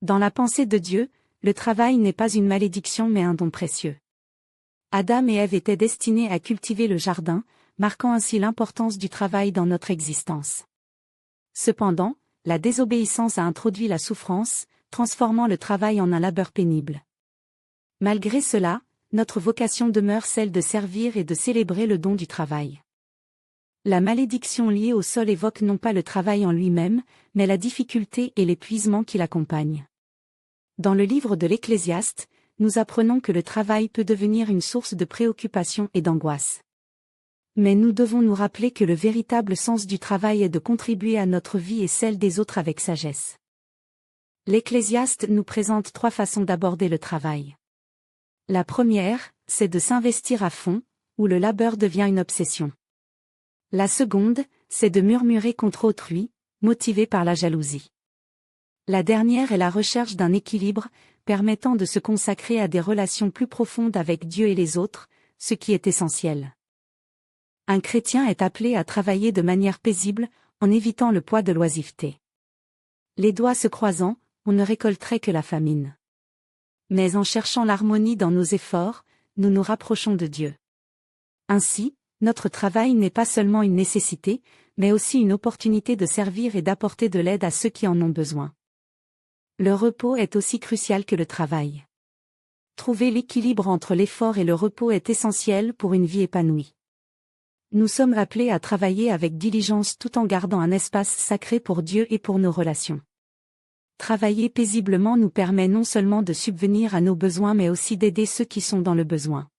Dans la pensée de Dieu, le travail n'est pas une malédiction mais un don précieux. Adam et Ève étaient destinés à cultiver le jardin, marquant ainsi l'importance du travail dans notre existence. Cependant, la désobéissance a introduit la souffrance, transformant le travail en un labeur pénible. Malgré cela, notre vocation demeure celle de servir et de célébrer le don du travail. La malédiction liée au sol évoque non pas le travail en lui-même, mais la difficulté et l'épuisement qui l'accompagnent. Dans le livre de l'Ecclésiaste, nous apprenons que le travail peut devenir une source de préoccupation et d'angoisse. Mais nous devons nous rappeler que le véritable sens du travail est de contribuer à notre vie et celle des autres avec sagesse. L'Ecclésiaste nous présente 3 façons d'aborder le travail. La première, c'est de s'investir à fond, où le labeur devient une obsession. La seconde, c'est de murmurer contre autrui, motivé par la jalousie. La dernière est la recherche d'un équilibre, permettant de se consacrer à des relations plus profondes avec Dieu et les autres, ce qui est essentiel. Un chrétien est appelé à travailler de manière paisible, en évitant le poids de l'oisiveté. Les doigts se croisant, on ne récolterait que la famine. Mais en cherchant l'harmonie dans nos efforts, nous nous rapprochons de Dieu. Ainsi, notre travail n'est pas seulement une nécessité, mais aussi une opportunité de servir et d'apporter de l'aide à ceux qui en ont besoin. Le repos est aussi crucial que le travail. Trouver l'équilibre entre l'effort et le repos est essentiel pour une vie épanouie. Nous sommes appelés à travailler avec diligence tout en gardant un espace sacré pour Dieu et pour nos relations. Travailler paisiblement nous permet non seulement de subvenir à nos besoins mais aussi d'aider ceux qui sont dans le besoin.